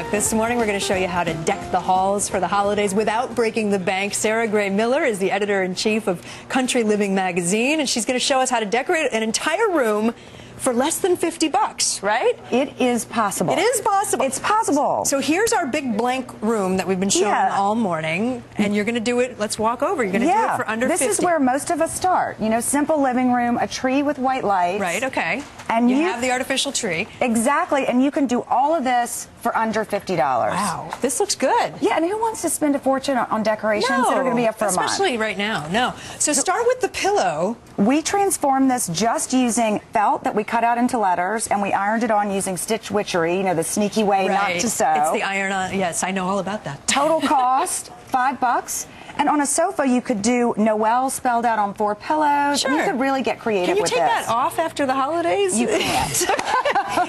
look. This morning we're going to show you how to deck the halls for the holidays without breaking the bank. Sarah Gray Miller is the editor-in-chief of Country Living magazine, and she's going to show us how to decorate an entire room for less than $50, right? It is possible. It is possible. It's possible. So here's our big blank room that we've been showing all morning, and you're going to do it, let's walk over, you're going to do it for under 50. This is where most of us start. You know, simple living room, a tree with white lights. Right, okay. And you have the artificial tree. Exactly, and you can do all of this for under $50. Wow, this looks good. Yeah, and who wants to spend a fortune on decorations that are going to be up for a month? Especially right now, no. So start with the pillow. We transformed this just using felt that we cut out into letters, and we ironed it on using stitch witchery, you know, the sneaky way not to sew. It's the iron on, yes, I know all about that. Total cost, $5. And on a sofa, you could do Noel spelled out on 4 pillows. Sure. You could really get creative with this. Can you take that off after the holidays? You can't.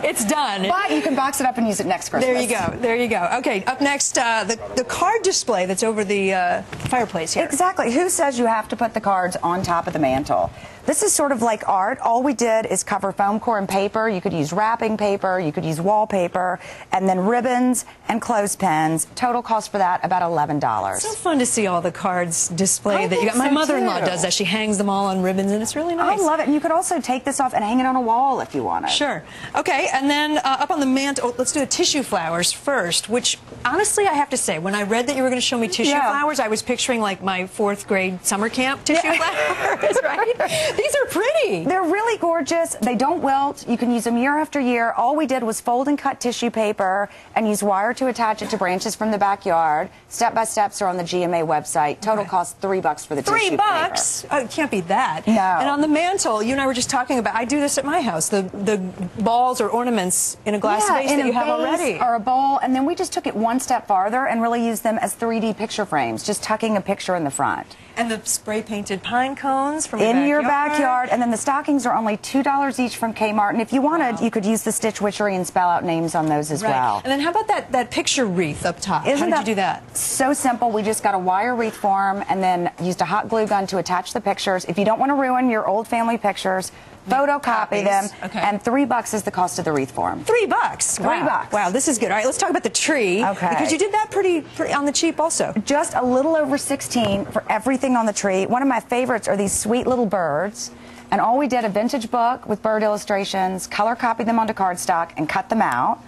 It's done. But you can box it up and use it next Christmas. There you go. There you go. Okay, up next, the card display that's over the fireplace here. Exactly. Who says you have to put the cards on top of the mantle? This is sort of like art. All we did is cover foam core and paper. You could use wrapping paper, you could use wallpaper, and then ribbons and clothespins. Total cost for that, about $11. So fun to see all the cards displayed that you got. My mother-in-law does that. She hangs them all on ribbons, and it's really nice. I love it. And you could also take this off and hang it on a wall if you wanted. Sure. Okay, and then up on the mantle, let's do the tissue flowers first, which, honestly, I have to say, when I read that you were going to show me tissue flowers, I was picturing, like, my 4th grade summer camp tissue flowers, right? These are pretty. They're really gorgeous. They don't wilt. You can use them year after year. All we did was fold and cut tissue paper and use wire to attach it to branches from the backyard. Step-by-steps are on the GMA website. Total cost $3 for the tissue paper. $3? Oh, it can't be that. No. And on the mantle, you and I were just talking about, I do this at my house, the balls or ornaments in a glass vase that you have already. Or a bowl, and then we just took it one step farther and really used them as 3D picture frames, just tucking a picture in the front. And the spray-painted pine cones from your backyard. And then the stockings are only $2 each from Kmart. And if you wanted, you could use the stitch witchery and spell out names on those as well. And then how about that picture wreath up top? How did you do that? So simple. We just got a wire wreath form and then used a hot glue gun to attach the pictures. If you don't want to ruin your old family pictures, photocopy them, and $3 is the cost of the wreath form. $3? Wow. Wow, this is good. All right, let's talk about the tree. Okay. Because you did that pretty on the cheap also. Just a little over $16 for everything on the tree. One of my favorites are these sweet little birds. And all we did, a vintage book with bird illustrations, color copied them onto cardstock, and cut them out.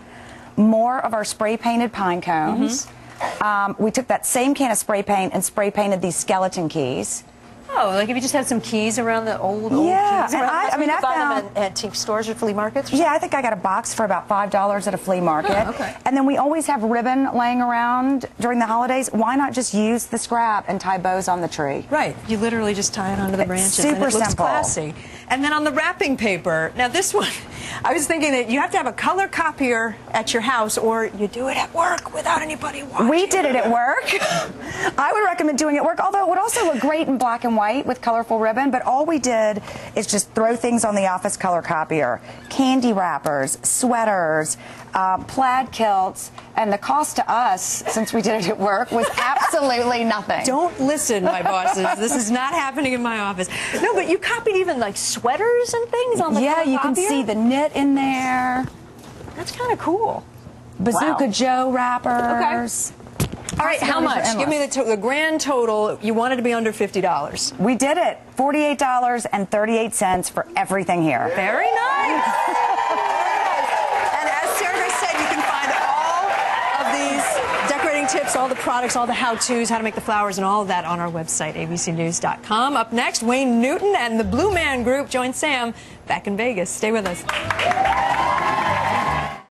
More of our spray-painted pine cones. We took that same can of spray paint and spray-painted these skeleton keys. Oh, like if you just had some keys around the old keys? And I mean, I found them at antique stores or flea markets? Or I think I got a box for about $5 at a flea market. Oh, okay. And then we always have ribbon laying around during the holidays. Why not just use the scrap and tie bows on the tree? Right. You literally just tie it onto the branches. Super and it looks simple. Classy. And then on the wrapping paper, now this one, I was thinking that you have to have a color copier at your house or you do it at work without anybody watching. We did it at work. I would recommend doing it at work, although it would also look great in black and white with colorful ribbon, but all we did is just throw things on the office color copier. Candy wrappers, sweaters, plaid kilts, and the cost to us, since we did it at work, was absolutely nothing. Don't listen, my bosses. This is not happening in my office. No, but you copied even like sweaters and things on the color copier? You can see the knit in there. That's kind of cool. Bazooka Joe wrappers. Okay. All right, how much? Give me the grand total. You wanted to be under $50. We did it. $48.38 for everything here. Very nice. And as Sarah said, you can find all of these decorating tips, all the products, all the how-tos, how to make the flowers, and all of that on our website, abcnews.com. Up next, Wayne Newton and the Blue Man Group join Sam back in Vegas. Stay with us.